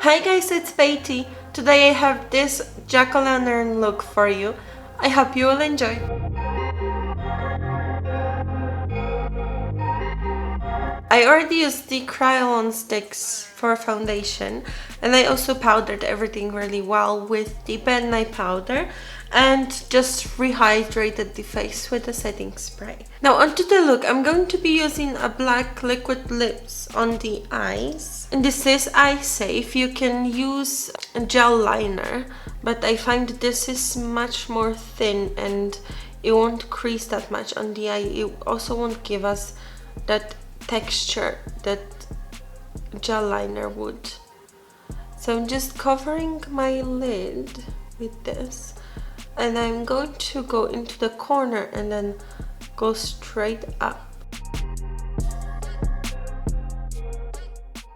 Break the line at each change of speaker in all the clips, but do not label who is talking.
Hi guys, it's Beatty. Today I have this jack-o'-lantern look for you. I hope you will enjoy. I already used the Kryolan sticks for foundation, and I also powdered everything really well with the BenNye powder and just rehydrated the face with a setting spray. Now onto the look. I'm going to be using a black liquid lips on the eyes. And this is eye safe. You can use a gel liner, but I find this is much more thin and it won't crease that much on the eye. It also won't give us that texture that gel liner would. So I'm just covering my lid with this, and I'm going to go into the corner and then go straight up.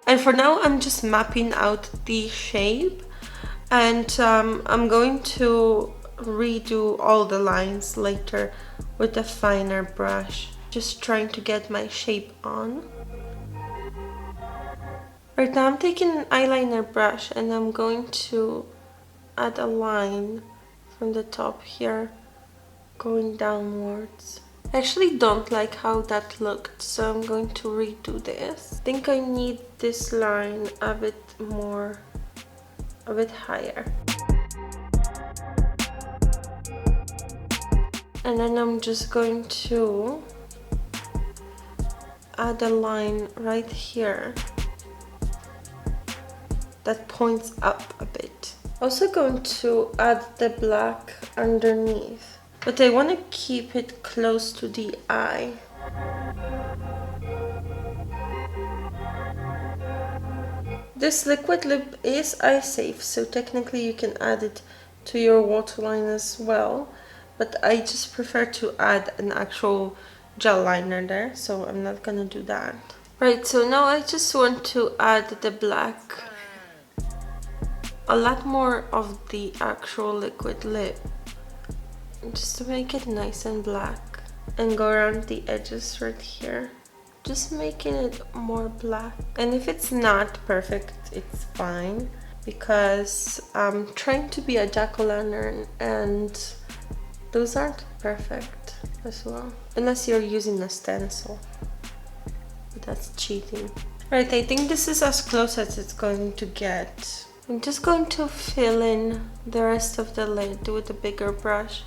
And for now I'm just mapping out the shape, and I'm going to redo all the lines later with a finer brush. Just trying to get my shape on. Right now I'm taking an eyeliner brush and I'm going to add a line from the top here going downwards. I actually don't like how that looked, so I'm going to redo this. I think I need this line a bit more, a bit higher. And then I'm just going to add a line right here that points up a bit. Also going to add the black underneath, but I want to keep it close to the eye. This liquid lip is eye safe, so technically you can add it to your waterline as well, but I just prefer to add an actual gel liner there, so I'm not gonna do that. Right, so now I just want to add the black, a lot more of the actual liquid lip, just to make it nice and black, and go around the edges right here, just making it more black. And if it's not perfect, it's fine, because I'm trying to be a jack-o'-lantern and those aren't perfect as well, unless you're using a stencil, but that's cheating. Right, I think this is as close as it's going to get. I'm just going to fill in the rest of the lid with a bigger brush.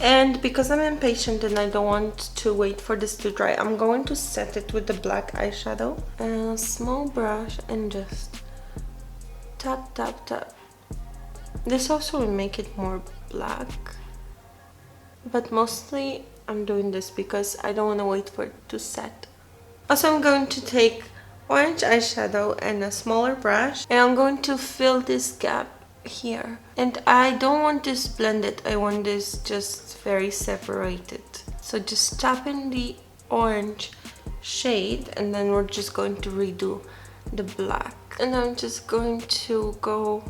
And because I'm impatient and I don't want to wait for this to dry, I'm going to set it with the black eyeshadow and a small brush and just tap, tap, tap. This also will make it more black, but mostly I'm doing this because I don't want to wait for it to set. Also, I'm going to take orange eyeshadow and a smaller brush, and I'm going to fill this gap here. And I don't want this blended, I want this just very separated. So just tap in the orange shade and then we're just going to redo the black. And I'm just going to go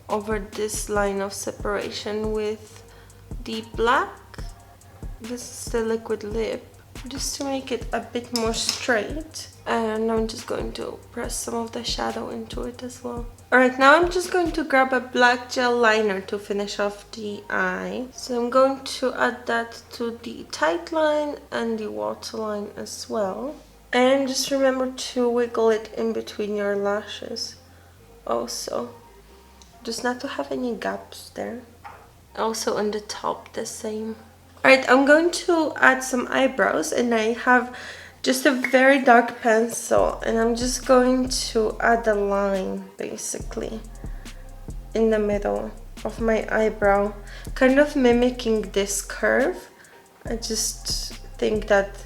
over this line of separation with the black. This is the liquid lip, just to make it a bit more straight. And I'm just going to press some of the shadow into it as well. Alright, now I'm just going to grab a black gel liner to finish off the eye. So I'm going to add that to the tight line and the waterline as well. And just remember to wiggle it in between your lashes also, just not to have any gaps there. Also on the top the same. Alright, I'm going to add some eyebrows, and I have just a very dark pencil, and I'm just going to add a line basically in the middle of my eyebrow, kind of mimicking this curve. I just think that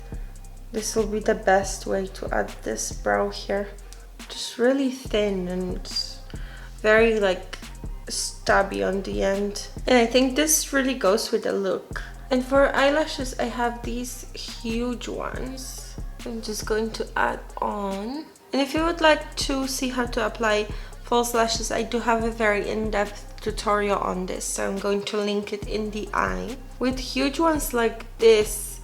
this will be the best way to add this brow here. Just really thin and very like stubby on the end. And I think this really goes with the look. And for eyelashes, I have these huge ones. I'm just going to add on. And if you would like to see how to apply false lashes, I do have a very in-depth tutorial on this, so I'm going to link it in the eye. With huge ones like this,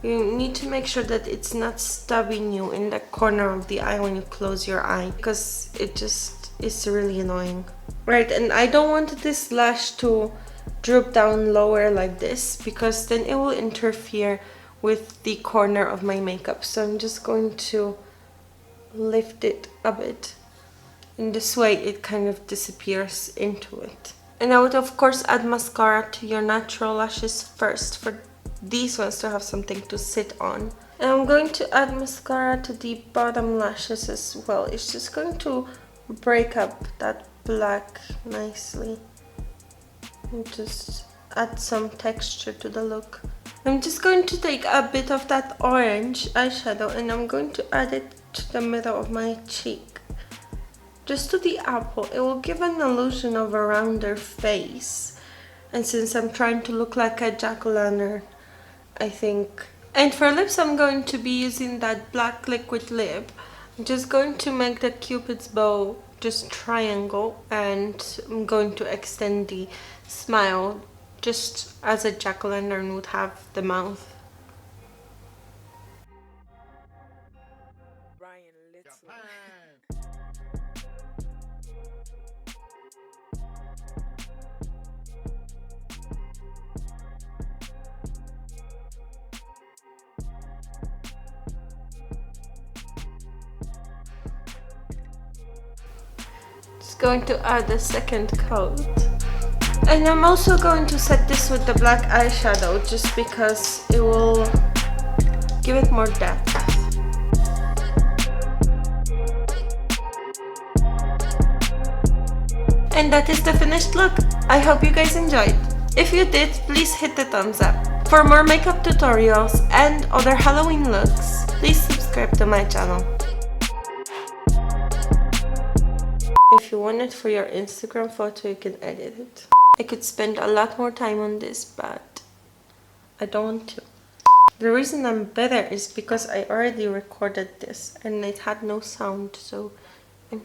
You need to make sure that it's not stabbing you in the corner of the eye when you close your eye, because it just is really annoying. Right, and I don't want this lash to droop down lower like this, because then it will interfere with the corner of my makeup. So I'm just going to lift it a bit. In this way it kind of disappears into it. And I would of course add mascara to your natural lashes first for these ones to have something to sit on. And I'm going to add mascara to the bottom lashes as well. It's just going to break up that black nicely and just add some texture to the look. I'm just going to take a bit of that orange eyeshadow and I'm going to add it to the middle of my cheek, just to the apple. It will give an illusion of a rounder face, and since I'm trying to look like a jack-o'-lantern, I think. And for lips, I'm going to be using that black liquid lip. I'm just going to make the cupid's bow just triangle, and I'm going to extend the smile just as a jack-o'-lantern would have the mouth. Going to add a second coat, and I'm also going to set this with the black eyeshadow just because it will give it more depth. And that is the finished look. I hope you guys enjoyed. If you did, please hit the thumbs up. For more makeup tutorials and other Halloween looks, please subscribe to my channel. If you want it for your Instagram photo, you can edit it. I could spend a lot more time on this, but I don't want to. The reason I'm better is because I already recorded this and it had no sound, so I'm